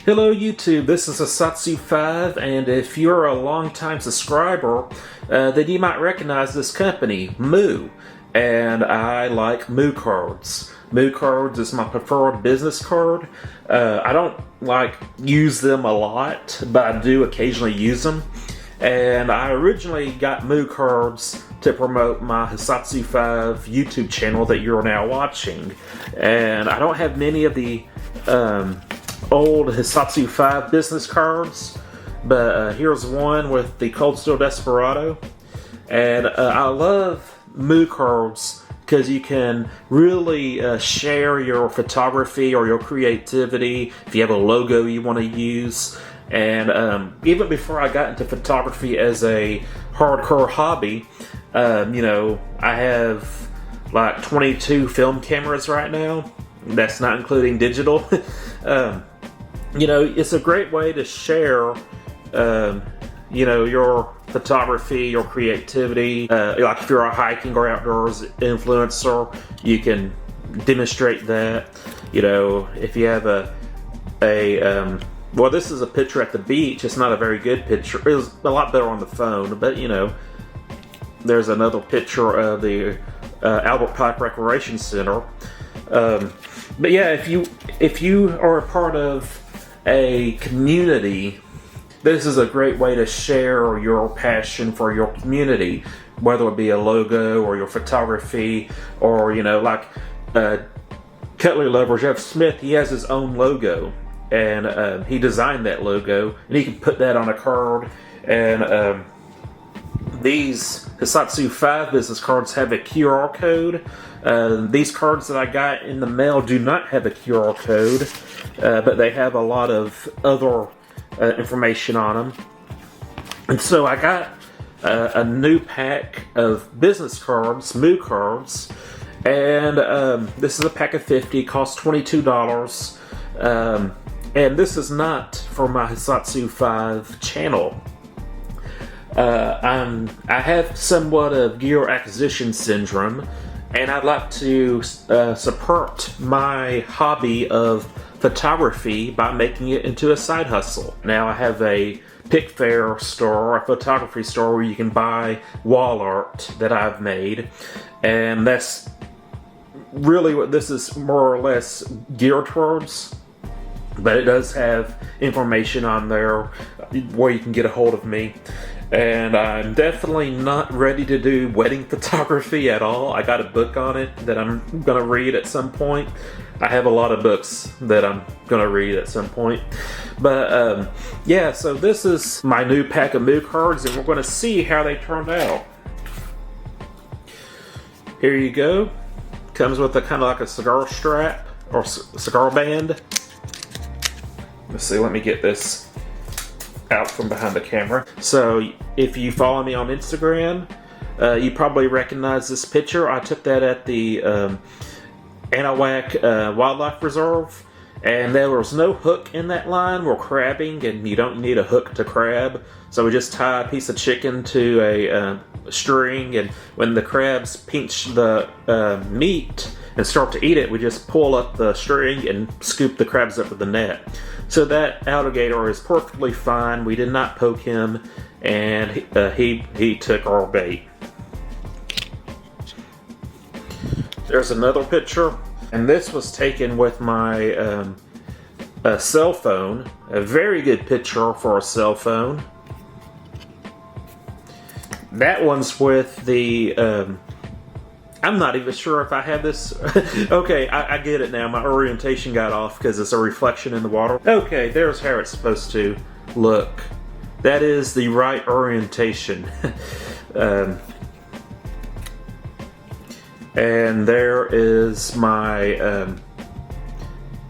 Hello YouTube, this is Hisatsu5, and if you're a long-time subscriber, then you might recognize this company, Moo. And I like Moo cards. Moo cards is my preferred business card. I don't use them a lot, but I do occasionally use them. And I originally got Moo cards to promote my Hisatsu5 YouTube channel that you're now watching. And I don't have many of the old Hisatsu5 business cards, but here's one with the Cold Steel Desperado. And I love Moo cards because you can really share your photography or your creativity if you have a logo you want to use. And even before I got into photography as a hardcore hobby, I have like 22 film cameras right now. That's not including digital. It's a great way to share, your photography, your creativity. Like if you're a hiking or outdoors influencer, you can demonstrate that. If you have well, this is a picture at the beach. It's not a very good picture. It was a lot better on the phone, but there's another picture of the Albert Pike Recreation Center. But yeah, if you are a part of a community, this is a great way to share your passion for your community, whether it be a logo or your photography, or Cutlery Lover Jeff Smith. He has his own logo, and he designed that logo, and he can put that on a card. And these Hisatsu5 business cards have a QR code. These cards that I got in the mail do not have a QR code, but they have a lot of other information on them. And so I got a new pack of business cards, Moo cards, and this is a pack of 50, costs $22. And this is not for my Hisatsu5 channel. I have somewhat of gear acquisition syndrome, and I'd like to support my hobby of photography by making it into a side hustle. Now I have a pick fair store, a photography store where you can buy wall art that I've made, and that's really what this is more or less geared towards. But it does have information on there where you can get a hold of me. And I'm definitely not ready to do wedding photography at all. I got a book on it that I'm going to read at some point. I have a lot of books that I'm going to read at some point. But yeah, so this is my new pack of Moo cards, and we're going to see how they turned out. Here you go. Comes with a kind of like a cigar strap or cigar band. Let's see, let me get this out from behind the camera. So if you follow me on Instagram, you probably recognize this picture. I took that at the Anahuac Wildlife Reserve, and there was no hook in that line. We're crabbing, and you don't need a hook to crab. So we just tie a piece of chicken to a string, and when the crabs pinch the meat and start to eat it, we just pull up the string and scoop the crabs up with the net. So that alligator is perfectly fine. We did not poke him, and he took our bait. There's another picture, and this was taken with my cell phone. A very good picture for a cell phone. That one's with the I'm not even sure if I have this. Okay, I get it now. My orientation got off because it's a reflection in the water. Okay, there's how it's supposed to look. That is the right orientation. And there is my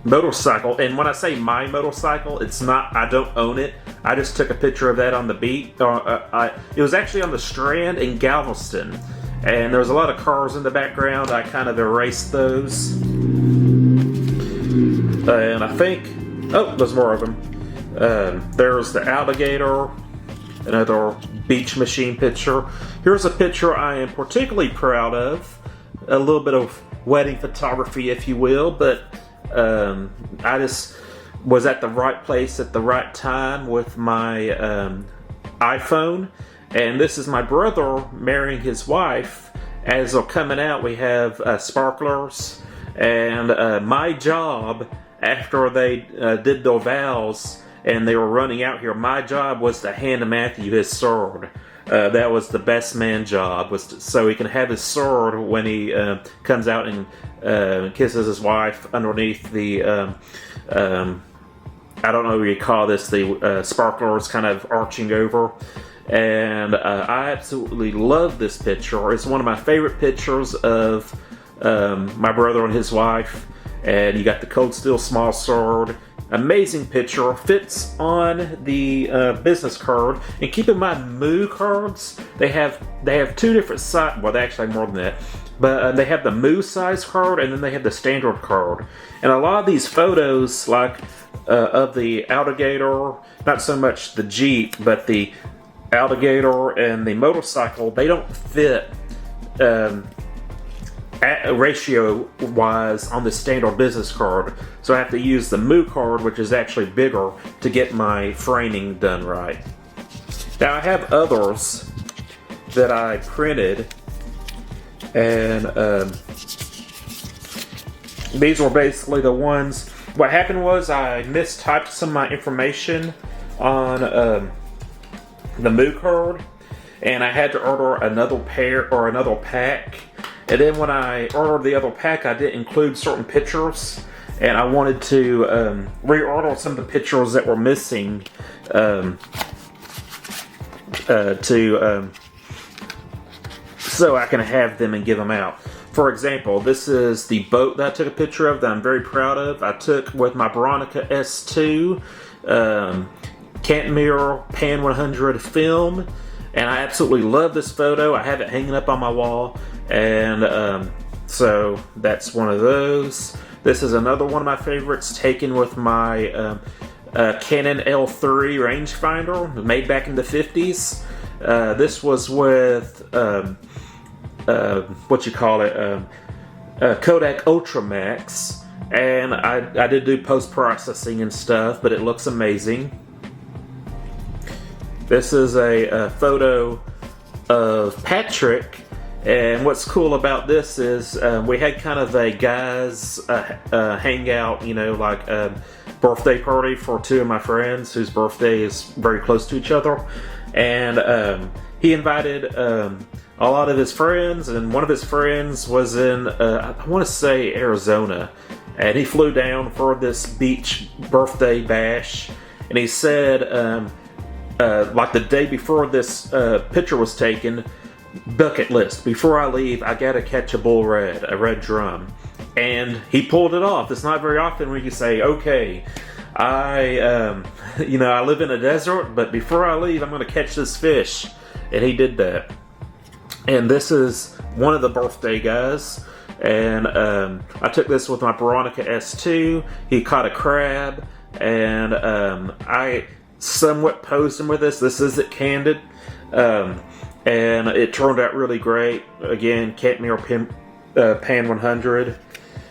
motorcycle. And when I say my motorcycle, it's not, I don't own it. I just took a picture of that on the beach. It was actually on the Strand in Galveston. And there was a lot of cars in the background. I kind of erased those. And I think, oh, there's more of them. There's the alligator, another beach machine picture. Here's a picture I am particularly proud of. A little bit of wedding photography, if you will, but I just was at the right place at the right time with my iPhone. And this is my brother marrying his wife. As they're coming out, we have sparklers. And my job, after they did their vows and they were running out here, my job was to hand Matthew his sword. That was the best man job, so he can have his sword when he comes out and kisses his wife underneath the, I don't know what you call this, the sparklers kind of arching over. And I absolutely love this picture. It's one of my favorite pictures of my brother and his wife. And you got the Cold Steel small sword. Amazing picture. Fits on the business card. And keep in mind, Moo cards, they have two different sizes. Well, they actually have more than that. But they have the Moo size card, and then they have the standard card. And a lot of these photos, like of the alligator, not so much the Jeep, but the alligator and the motorcycle, they don't fit ratio wise on the standard business card, so I have to use the Moo card, which is actually bigger, to get my framing done right. Now I have others that I printed, and these were basically the ones. What happened was I mistyped some of my information on the Moo card, and I had to order another pair or another pack. And then when I ordered the other pack, I didn't include certain pictures, and I wanted to reorder some of the pictures that were missing so I can have them and give them out. For example, this is the boat that I took a picture of that I'm very proud of. I took with my Bronica S2 Cantemir Pan 100 film, and I absolutely love this photo. I have it hanging up on my wall. And so that's one of those. This is another one of my favorites, taken with my Canon L3 rangefinder, made back in the 50s. This was with Kodak Ultramax, and I did do post-processing and stuff, but it looks amazing. This is a photo of Patrick. And what's cool about this is we had kind of a guys hangout, like a birthday party for two of my friends whose birthday is very close to each other. And he invited a lot of his friends, and one of his friends was in, I want to say, Arizona. And he flew down for this beach birthday bash. And he said, like the day before this picture was taken, bucket list, before I leave, I gotta catch a bull red, a red drum. And he pulled it off. It's not very often where you say, okay, I live in a desert, but before I leave, I'm gonna catch this fish. And he did that. And this is one of the birthday guys. And I took this with my Bronica S2. He caught a crab, and I somewhat posed him with this. This isn't candid. And it turned out really great. Again, Cantemir Pan 100.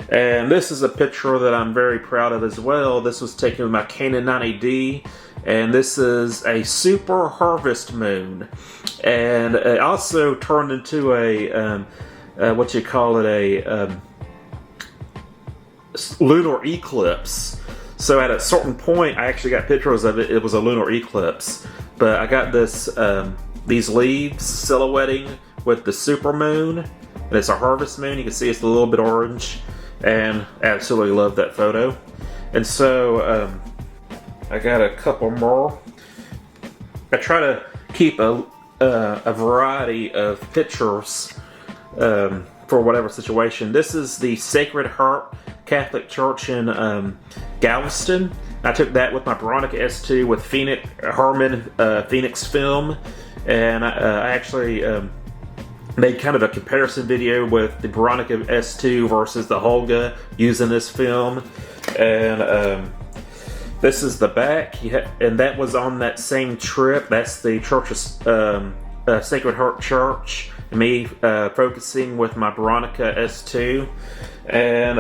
And this is a picture that I'm very proud of as well. This was taken with my Canon 90D. And this is a super harvest moon. And it also turned into a, a lunar eclipse. So at a certain point, I actually got pictures of it. It was a lunar eclipse. But I got this... these leaves silhouetting with the supermoon, and it's a harvest moon. You can see it's a little bit orange, and absolutely love that photo. And so I got a couple more. I try to keep a variety of pictures for whatever situation. This is the Sacred Heart Catholic Church in Galveston. I took that with my Bronica S2 with Harman Phoenix film. And I actually made kind of a comparison video with the Bronica S2 versus the Holga using this film. And this is the back, and that was on that same trip. That's the Church's Sacred Heart Church. Me focusing with my Bronica S2. And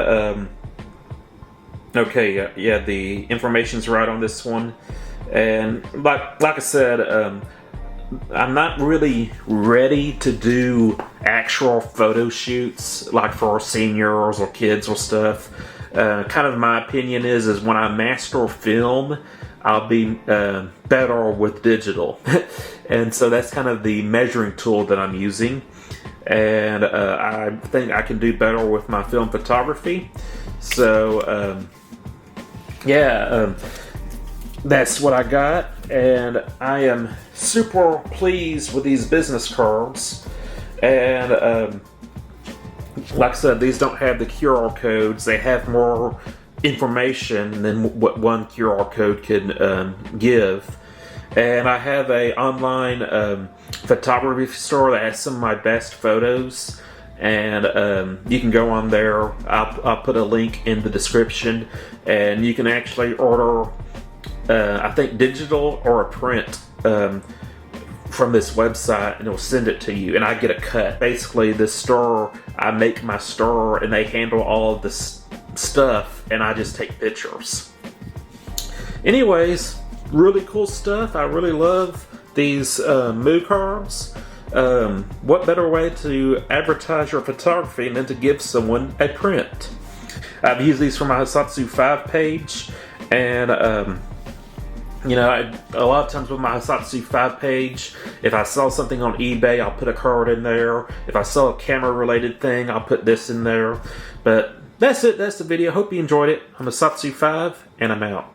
Okay, yeah, the information's right on this one. And like I said, I'm not really ready to do actual photo shoots like for seniors or kids or stuff. Kind of my opinion is when I master film, I'll be better with digital. And so that's kind of the measuring tool that I'm using. And I think I can do better with my film photography. So that's what I got, and I am super pleased with these business cards. And like I said, these don't have the QR codes. They have more information than what one QR code can give. And I have a online photography store that has some of my best photos. And you can go on there. I'll put a link in the description, and you can actually order I think digital or a print from this website, and it'll send it to you, and I get a cut. Basically, this store, I make my store, and they handle all of this stuff, and I just take pictures. Anyways, really cool stuff. I really love these Moo cards. What better way to advertise your photography than to give someone a print? I've used these for my Hisatsu 5 page, and a lot of times with my Hisatsu 5 page, if I sell something on eBay, I'll put a card in there. If I sell a camera related thing, I'll put this in there. But that's it. That's the video. Hope you enjoyed it. I'm Hisatsu 5, and I'm out.